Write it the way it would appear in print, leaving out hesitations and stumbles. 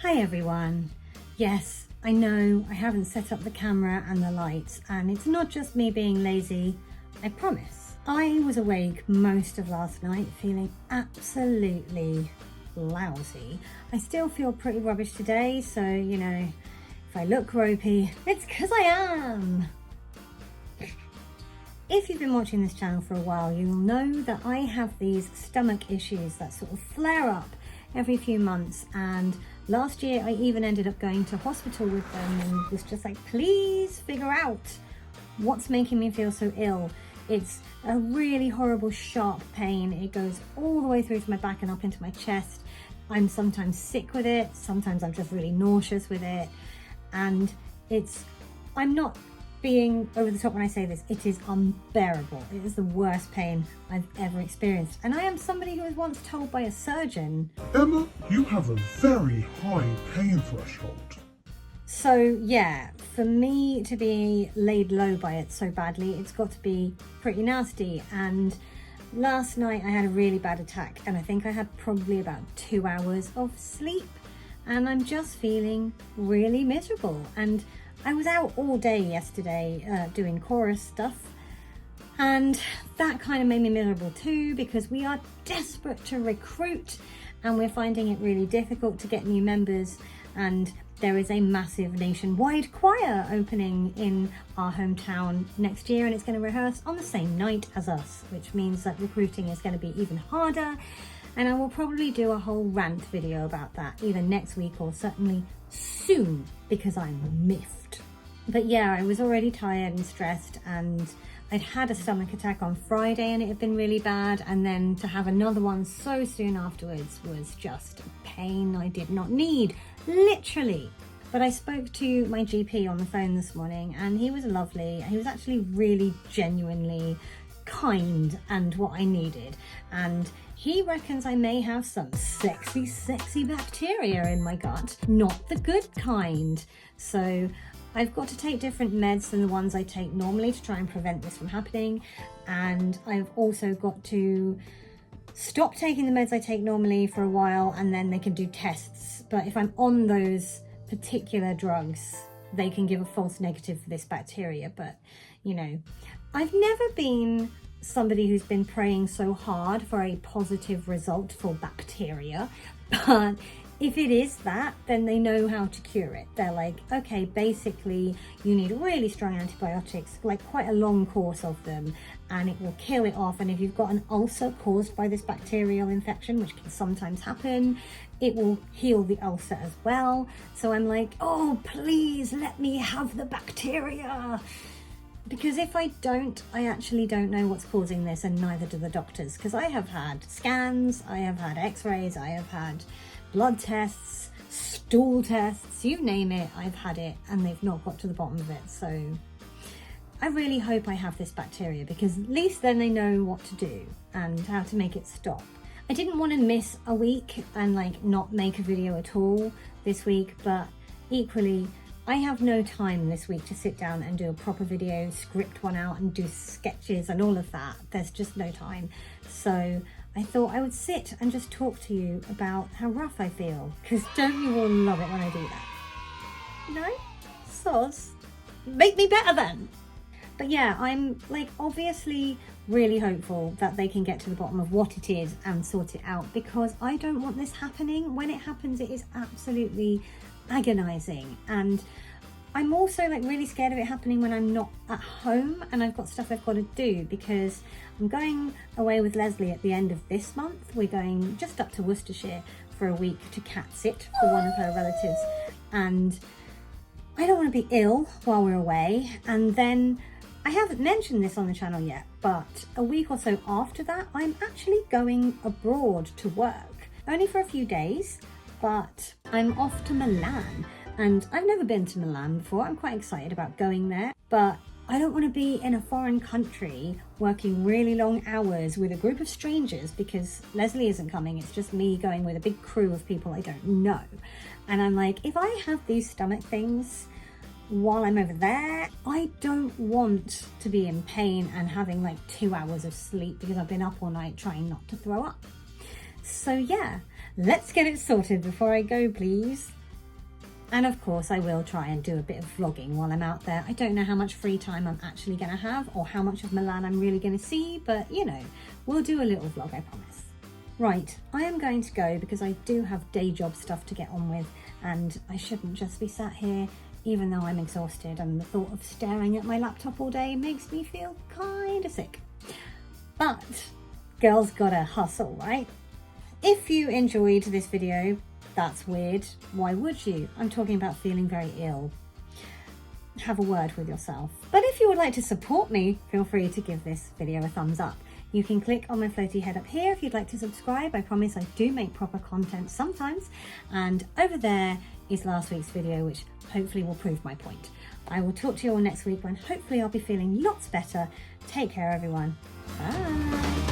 Hi everyone. Yes, I know I haven't set up the camera and the lights, and it's not just me being lazy, I promise. I was awake most of last night feeling absolutely lousy. I still feel pretty rubbish today, so you know, if I look ropey, it's because I am. If you've been watching this channel for a while, you'll know that I have these stomach issues that sort of flare up every few months, and last year I even ended up going to hospital with them and was just like, please figure out what's making me feel so ill. It's a really horrible sharp pain. It goes all the way through to my back and up into my chest. I'm sometimes sick with it, sometimes I'm just really nauseous with it, and I'm not being over the top when I say this, it is unbearable. It is the worst pain I've ever experienced. And I am somebody who was once told by a surgeon, Emma, you have a very high pain threshold. So yeah, for me to be laid low by it so badly, it's got to be pretty nasty. And last night I had a really bad attack, and I think I had probably about 2 hours of sleep, and I'm just feeling really miserable. And I was out all day yesterday doing chorus stuff, and that kind of made me miserable too, because we are desperate to recruit and we're finding it really difficult to get new members, and there is a massive nationwide choir opening in our hometown next year, and it's going to rehearse on the same night as us, which means that recruiting is going to be even harder. And I will probably do a whole rant video about that either next week or certainly soon, because I'm miffed. But yeah, I was already tired and stressed, and I'd had a stomach attack on Friday and it had been really bad, and then to have another one so soon afterwards was just pain I did not need, literally. But I spoke to my GP on the phone this morning, and he was lovely. He was actually really genuinely kind and what I needed, and he reckons I may have some sexy bacteria in my gut, not the good kind. So I've got to take different meds than the ones I take normally to try and prevent this from happening, and I've also got to stop taking the meds I take normally for a while, and then they can do tests. But if I'm on those particular drugs, they can give a false negative for this bacteria. But you know, I've never been somebody who's been praying so hard for a positive result for bacteria, but if it is that, then they know how to cure it. They're like, okay, basically you need really strong antibiotics, like quite a long course of them, and it will kill it off. And if you've got an ulcer caused by this bacterial infection, which can sometimes happen, it will heal the ulcer as well. So I'm like, oh, please let me have the bacteria. Because if I don't, I actually don't know what's causing this, and neither do the doctors. Because I have had scans, I have had x-rays, I have had blood tests, stool tests, you name it, I've had it, and they've not got to the bottom of it. So I really hope I have this bacteria, because at least then they know what to do and how to make it stop. I didn't want to miss a week and like not make a video at all this week, but equally I have no time this week to sit down and do a proper video, script one out and do sketches and all of that. There's just no time. So I thought I would sit and just talk to you about how rough I feel, because don't you all love it when I do that? No? Soz? Make me better then! But yeah, I'm like obviously really hopeful that they can get to the bottom of what it is and sort it out, because I don't want this happening. When it happens, it is absolutely agonizing, and I'm also like really scared of it happening when I'm not at home and I've got stuff I've got to do, because I'm going away with Leslie at the end of this month. We're going just up to Worcestershire for a week to cat sit for one of her relatives, and I don't want to be ill while we're away. And then I haven't mentioned this on the channel yet, but a week or so after that, I'm actually going abroad to work, only for a few days, but I'm off to Milan, and I've never been to Milan before. I'm quite excited about going there, but I don't want to be in a foreign country working really long hours with a group of strangers, because Leslie isn't coming. It's just me going with a big crew of people I don't know. And I'm like, if I have these stomach things while I'm over there, I don't want to be in pain and having like 2 hours of sleep because I've been up all night trying not to throw up. So yeah, let's get it sorted before I go, please. And of course I will try and do a bit of vlogging while I'm out there. I don't know how much free time I'm actually going to have or how much of Milan I'm really going to see, but you know, we'll do a little vlog, I promise. Right, I am going to go because I do have day job stuff to get on with, and I shouldn't just be sat here even though I'm exhausted, and the thought of staring at my laptop all day makes me feel kind of sick. But girls gotta hustle, right? If you enjoyed this video, that's weird. Why would you? I'm talking about feeling very ill. Have a word with yourself. But if you would like to support me, feel free to give this video a thumbs up. You can click on my floaty head up here if you'd like to subscribe. I promise I do make proper content sometimes. And over there is last week's video, which hopefully will prove my point. I will talk to you all next week when hopefully I'll be feeling lots better. Take care, everyone. Bye.